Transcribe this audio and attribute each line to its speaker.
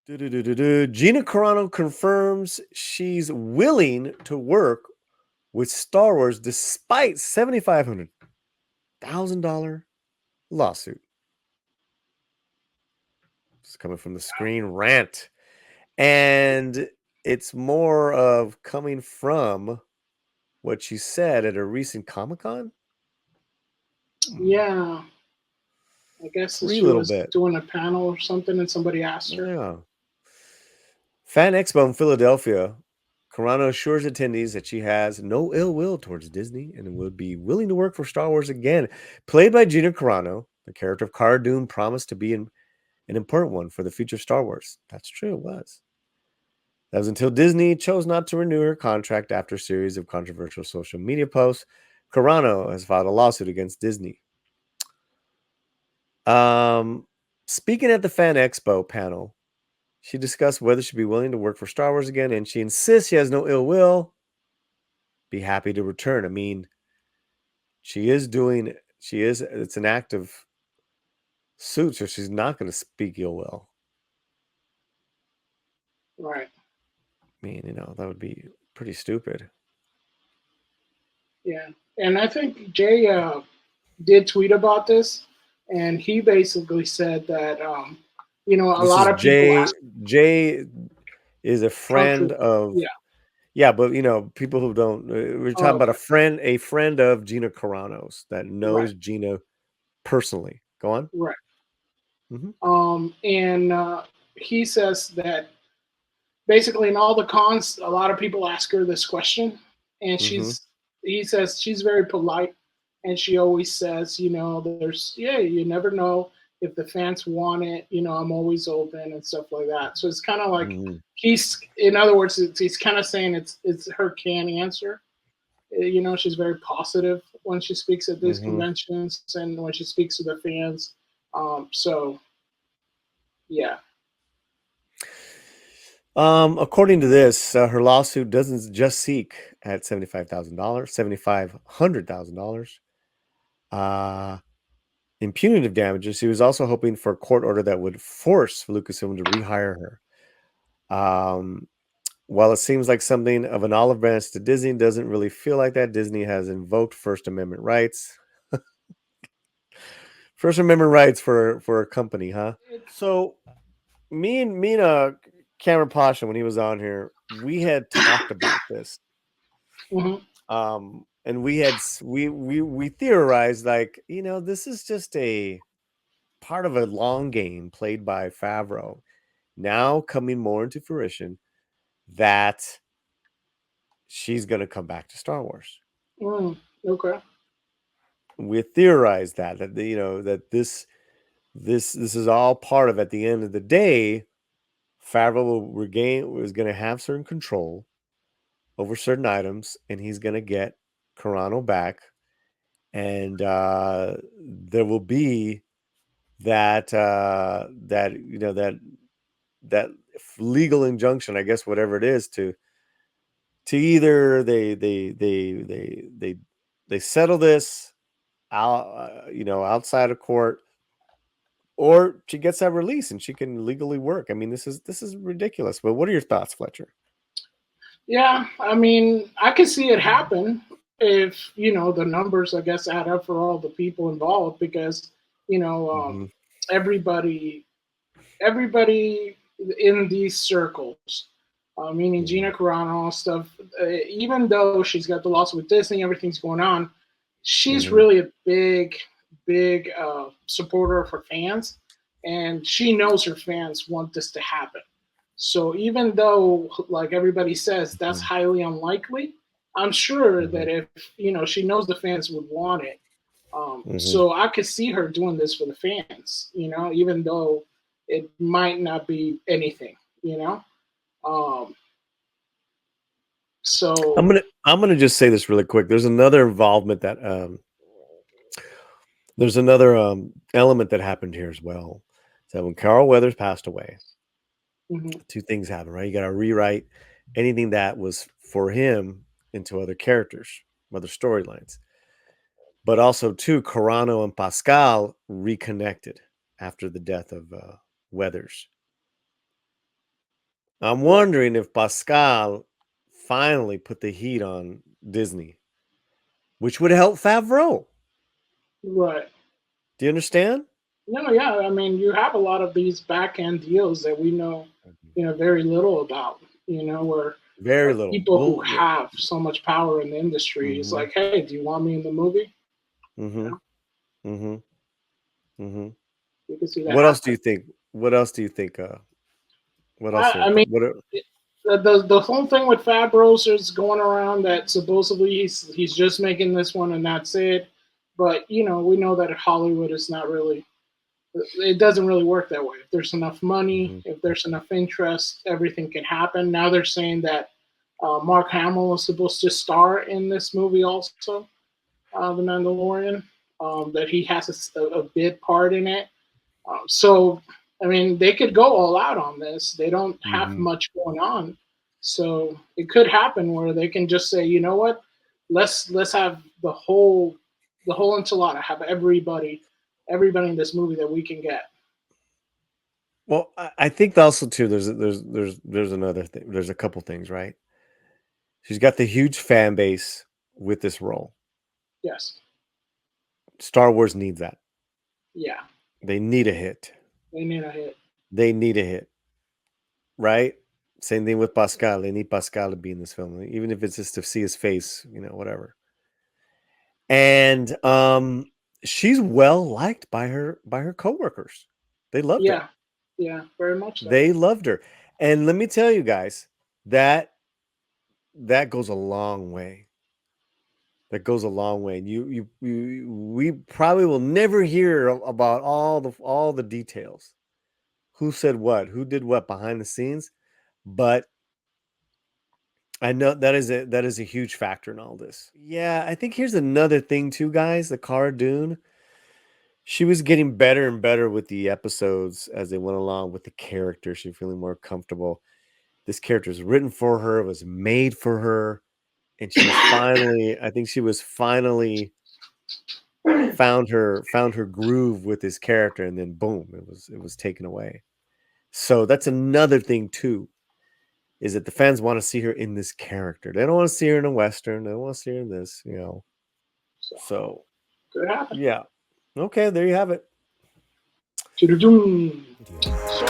Speaker 1: Gina Carano confirms she's willing to work with Star Wars despite $7,500 lawsuit. It's coming from the Screen Rant. And it's more of coming from what she said at a recent Comic-Con.
Speaker 2: Yeah. I guess
Speaker 1: Free
Speaker 2: she
Speaker 1: little
Speaker 2: was
Speaker 1: bit.
Speaker 2: doing a panel or something and somebody asked her.
Speaker 1: Yeah. Fan Expo in Philadelphia. Carano assures attendees that she has no ill will towards Disney and would be willing to work for Star Wars again. Played by Gina Carano, the character of Cara Dune promised to be an important one for the future of Star Wars. That's true, it was. That was until Disney chose not to renew her contract after a series of controversial social media posts. Carano has filed a lawsuit against Disney. Speaking at the Fan Expo panel, she discussed whether she'd be willing to work for Star Wars again, and she insists she has no ill will. Be happy to return. I mean, it's an active suit, so she's not going to speak ill will.
Speaker 2: Right.
Speaker 1: I mean, that would be pretty stupid.
Speaker 2: Yeah. And I think Jay did tweet about this, and he basically said that, a
Speaker 1: This is
Speaker 2: lot of people
Speaker 1: Jay.
Speaker 2: ask
Speaker 1: Jay is a
Speaker 2: Trump
Speaker 1: friend
Speaker 2: to,
Speaker 1: of.
Speaker 2: yeah.
Speaker 1: Yeah, but people who don't. We're talking
Speaker 2: Oh,
Speaker 1: about
Speaker 2: okay.
Speaker 1: a friend of Gina Carano's that
Speaker 2: Right.
Speaker 1: knows Gina personally. Go on.
Speaker 2: Right.
Speaker 1: Hmm.
Speaker 2: And he says that basically in all the cons, a lot of people ask her this question, and
Speaker 1: Hmm.
Speaker 2: he says she's very polite, and she always says, you never know if the fans want it. I'm always open and stuff like that. So it's kind of like
Speaker 1: Hmm.
Speaker 2: in other words, he's kind of saying it's her can answer. She's very positive when she speaks at these
Speaker 1: Hmm.
Speaker 2: conventions and when she speaks to the fans. So yeah.
Speaker 1: According to this, her lawsuit doesn't just seek at $7,500 in punitive damages. She was also hoping for a court order that would force Lucasfilm to rehire her. While it seems like something of an olive branch to Disney, doesn't really feel like that. Disney has invoked First Amendment rights. First Amendment rights for a company, huh? So me and Cameron Pasha, when he was on here, we had talked about this.
Speaker 2: Hmm.
Speaker 1: And we theorized, like, this is just a part of a long game played by Favreau, now coming more into fruition, that she's going to come back to Star Wars.
Speaker 2: Mm, okay.
Speaker 1: We theorized that this is all part of, at the end of the day, Favreau was going to have certain control over certain items, and he's going to get Carano back, and there will be that legal injunction, I guess, whatever it is, to either they settle this out, outside of court, or she gets that release and she can legally work. I mean, this is ridiculous. But what are your thoughts, Fletcher?
Speaker 2: Yeah, I mean, I could see it happen if the numbers, I guess, add up for all the people involved because you know um,
Speaker 1: Mm-hmm.
Speaker 2: everybody everybody in these circles, meaning Gina
Speaker 1: Mm-hmm.
Speaker 2: Carano and stuff. Even though she's got the lawsuit with Disney, everything's going on. She's
Speaker 1: Mm-hmm.
Speaker 2: really a big supporter of her fans, and she knows her fans want this to happen. So even though, like everybody says, that's highly unlikely, I'm sure
Speaker 1: Mm-hmm.
Speaker 2: that if she knows the fans would want it.
Speaker 1: Mm-hmm.
Speaker 2: So I could see her doing this for the fans, even though it might not be anything, you know. Um,
Speaker 1: I'm
Speaker 2: so
Speaker 1: gonna I'm gonna just say this really quick. There's another element that happened here as well. So when Carl Weathers passed away,
Speaker 2: mhm,
Speaker 1: two things happened, right? You got to rewrite anything that was for him into other characters, other storylines. But also, too, Carano and Pascal reconnected after the death of Weathers. I'm
Speaker 2: Right.
Speaker 1: wondering if Pascal finally put the heat on Disney, which would help Favreau.
Speaker 2: Right.
Speaker 1: Do you understand?
Speaker 2: No, yeah. I mean, you have a lot of these back end deals that we know, very little about. Where
Speaker 1: Very little.
Speaker 2: people who
Speaker 1: Well,
Speaker 2: have so much power in the industry is
Speaker 1: mm-hmm,
Speaker 2: like, hey, do you want me in the movie? You
Speaker 1: mm-hmm,
Speaker 2: know,
Speaker 1: mm-hmm, mm-hmm.
Speaker 2: you can see that
Speaker 1: What else do
Speaker 2: happen.
Speaker 1: you think? What else do you think? What else
Speaker 2: I
Speaker 1: are
Speaker 2: mean,
Speaker 1: what? Are,
Speaker 2: the whole thing with Fabros is going around that supposedly he's just making this one and that's it. But we know that Hollywood is not really. It doesn't really work that way. If there's enough money,
Speaker 1: mm-hmm,
Speaker 2: if there's enough interest, everything can happen. Now they're saying that Mark Hamill is supposed to star in this movie also, The Mandalorian. That he has a big part in it. So, I mean, they could go all out on this. They don't have
Speaker 1: mm-hmm.
Speaker 2: much going on, so it could happen where they can just say, you know what, let's have the whole enchilada, have everybody in this movie that we can get.
Speaker 1: Well, I think also too. There's another thing. There's a couple things, right? She's got the huge fan base with this role.
Speaker 2: Yes,
Speaker 1: Star Wars needs that.
Speaker 2: yeah,
Speaker 1: They need a hit.
Speaker 2: they need a hit.
Speaker 1: They need a hit, right? Same thing with Pascal. They need Pascal to be in this film, even if it's just to see his face, whatever. And she's well liked by her coworkers. They loved her.
Speaker 2: Yeah, yeah, very much so.
Speaker 1: They loved her. And let me tell you guys, that that goes a long way. That goes a long way. And we probably will never hear about all the details. Who said what? Who did what behind the scenes? But I know that is a huge factor in all this. Yeah, I think here's another thing too, guys. The Cara Dune, she was getting better and better with the episodes as they went along with the character. She was feeling more comfortable. This character was written for her, was made for her, and I think she was finally found her groove with this character, and then boom, it was taken away. So that's another thing too, is that the fans want to see her in this character. They don't want to see her in a western. They don't want to see her in this.
Speaker 2: So
Speaker 1: So
Speaker 2: could happen.
Speaker 1: yeah. Okay, there you have it.
Speaker 2: Doo-doo-doo.
Speaker 1: Yeah.
Speaker 2: So